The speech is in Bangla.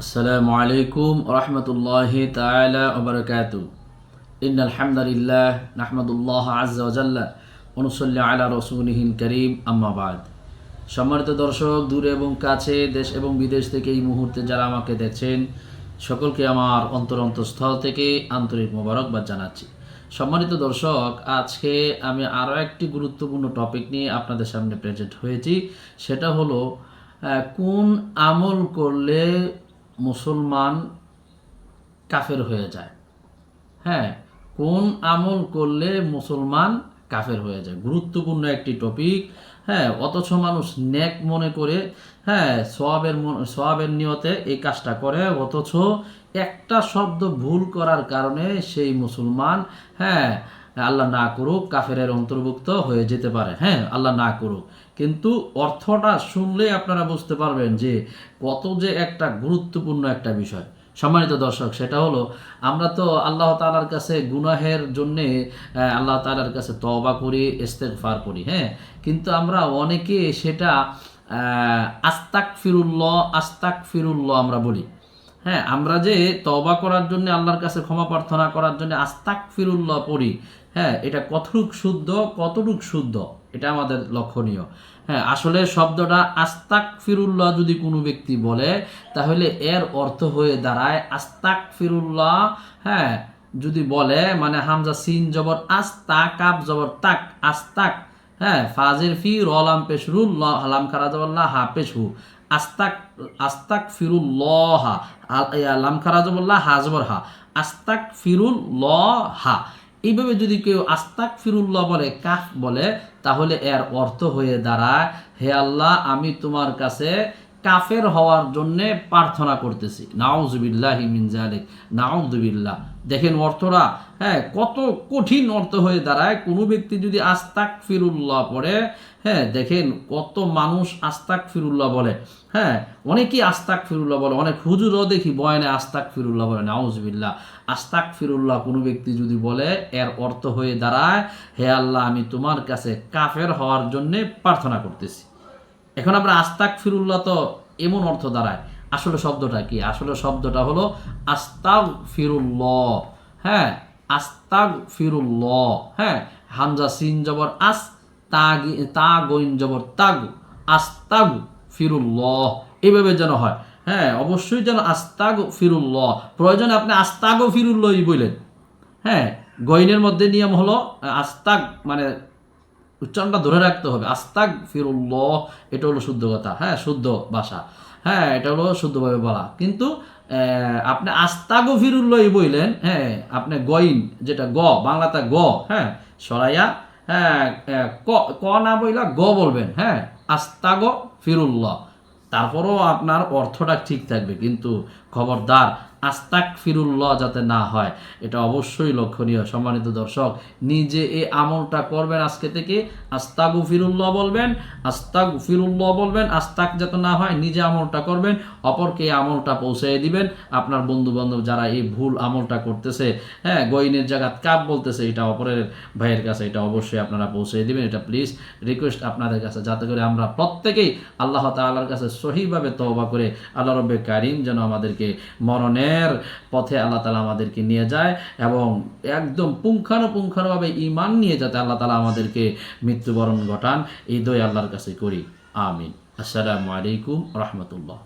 আসসালামু আলাইকুম রহমতুল্লাহি তাআলা ওয়া বারাকাতুহু ইন্নাল হামদালিল্লাহ নাহমাদুল্লাহ আযজা ওয়া জাল্লা ওয়া নুসাল্লি আলা রাসূলিহিল কারীম আম্মা বাদ। সম্মানিত দর্শক, দূরে এবং কাছে, দেশ এবং বিদেশ থেকে এই মুহূর্তে যারা আমাকে দেখছেন, সকলকে আমার অন্তরস্থল থেকে আন্তরিক মোবারকবাদ জানাচ্ছি। সম্মানিত দর্শক, আজকে আমি আরও একটি গুরুত্বপূর্ণ টপিক নিয়ে আপনাদের সামনে প্রেজেন্ট হয়েছি। সেটা হলো কোন আমল করলে মুসলমান কাফের হয়ে যায়। হ্যাঁ, কোন আমল করলে মুসলমান কাফের হয়ে যায়, গুরুত্বপূর্ণ একটি টপিক। হ্যাঁ, অথচ মানুষ নেক মনে করে, হ্যাঁ, সওয়াবের নিয়তে এই কাজটা করে, অথচ একটা শব্দ ভুল করার কারণে সেই মুসলমান, হ্যাঁ, আল্লাহ না করুক, কাফেরের অন্তর্ভুক্ত হয়ে যেতে পারে। হ্যাঁ, আল্লাহ না করুক, কিন্তু অর্থটা শুনলে আপনারা বুঝতে পারবেন যে কত যে একটা গুরুত্বপূর্ণ একটা বিষয়। সম্মানিত দর্শক, সেটা হলো আমরা তো আল্লাহ তাআলার কাছে গুনাহের জন্যে আল্লাহ তাআলার কাছে তওবা করি, ইস্তেগফার করি। হ্যাঁ, কিন্তু আমরা অনেকে সেটা আস্তাগফিরুল্লাহ আমরা বলি। হ্যাঁ, আমরা যে তওবা করার জন্য, আল্লাহর কাছে ক্ষমা প্রার্থনা করার জন্য আস্তাগফিরুল্লাহ পড়ি, হ্যাঁ, এটা কতটুক শুদ্ধ এটা আমাদের লক্ষণীয়। হ্যাঁ, আসলে শব্দটা আস্তাগফিরুল্লাহ যদি কোনো ব্যক্তি বলে, তাহলে এর অর্থ হয়ে দাঁড়ায় আস্তাগফিরুল্লাহ। হ্যাঁ, যদি বলে মানে হামজা সিন জবর আস্তা, কাব জবর তাক, আস্তাক। হ্যাঁ, ফাজের ফি, রলাম পেশ রু, লাম খারা জবর লা, হা পেশ হু, আস্তাগফিরুল্লাহ, লাম খারা জবর লা, হা জবর হা, আস্তাগফিরুল্লাহ। এইভাবে যদি কেউ আস্তাগফিরুল্লাহ বলে, কাফ বলে, তাহলে এর অর্থ হয়ে দাঁড়ায়, হে আল্লাহ, আমি তোমার কাছে কাফের হওয়ার জন্যে প্রার্থনা করতেছি। নাউযুবিল্লাহি মিন যালিক, নাউযুবিল্লাহ। দেখেন অর্থটা, হ্যাঁ, কত কঠিন অর্থ হয়ে দাঁড়ায় কোনো ব্যক্তি যদি আস্তাগফিরুল্লাহ পড়ে। হ্যাঁ, দেখেন কত মানুষ আস্তাগফিরুল্লাহ বলে। হ্যাঁ, অনেকেই আস্তাগফিরুল্লাহ বলে, অনেক হুজুরও দেখি বয়ানে আস্তাগফিরুল্লাহ বলে। নাউযুবিল্লাহ। আস্তাগফিরুল্লাহ কোনো ব্যক্তি যদি বলে, এর অর্থ হয়ে দাঁড়ায়, হে আল্লাহ, আমি তোমার কাছে কাফের হওয়ার জন্যে প্রার্থনা করতেছি। এখন আমরা আস্তাগফিরুল্লাহ তো এমন অর্থ দাঁড়ায়, আসলে শব্দটা কি? আসলে শব্দটা হলো আস্তাগফিরুল্লাহ। হ্যাঁ, আস্তাগফিরুল্লাহ। হ্যাঁ, হামজা সিন জবর আস, তা গইন জবর তাগু, আস্তাগফিরুল্লাহ, এইভাবে যেন হয়। হ্যাঁ, অবশ্যই যেন আস্তাগফিরুল্লাহ, প্রয়োজনে আপনি আস্তাগফিরুল্লাহই বললেন। হ্যাঁ, গইনের মধ্যে নিয়ম হলো আস্তাগ, মানে উচ্চারণটা ধরে রাখতে হবে। আস্তাগফিরুল্লাহ, এটা হলো শুদ্ধ কথা। হ্যাঁ, শুদ্ধ ভাষা। হ্যাঁ, এটা হলো শুদ্ধভাবে বলা। কিন্তু আপনি আস্তাগফিরুল্লাহ বললেন, হ্যাঁ, আপনি গইন যেটা গ, বাংলাতে গ, হ্যাঁ, সরাইয়া, হ্যাঁ, ক না বইলা গ বলবেন। হ্যাঁ, আস্তাগফিরুল্লাহ, তারপরও আপনার অর্থটা ঠিক থাকবে, কিন্তু খবরদার আস্তাগফিরুল্লাহ যাতে না হয়, এটা অবশ্যই লক্ষণীয়। সম্মানিত দর্শক, নিজে এই আমলটা করবেন, আজকে থেকে আস্তাগফিরুল্লাহ বলবেন, আস্তাগফিরুল্লাহ বলবেন, আস্তাক যাতে না হয়, নিজে আমলটা করবেন, অপরকে এই আমলটা পৌঁছে দিবেন। আপনার বন্ধু বান্ধব যারা এই ভুল আমলটা করতেছে, হ্যাঁ, গইনের জায়গাত কাপ বলতেছে, এটা অপরের ভাইয়ের কাছে এটা অবশ্যই আপনারা পৌঁছে দিবেন। এটা প্লিজ রিকোয়েস্ট আপনাদের কাছে, যাতে করে আমরা প্রত্যেকেই আল্লাহ তাআলার কাছে সহিভাবে তওবা করে আল্লাহ রব্বে কারিম যেন আমাদেরকে মরণের পথে আল্লাহ তাআলা আমাদেরকে নিয়ে যায়, এবং একদম পুঙ্খানুপুঙ্খানুভাবে ঈমান নিয়ে যাতে আল্লাহ তাআলা আমাদেরকে মৃত্যুবরণ ঘটান, এই দোয়া আল্লাহর কাছে করি। আমিন। আসসালামু আলাইকুম রাহমাতুল্লাহ।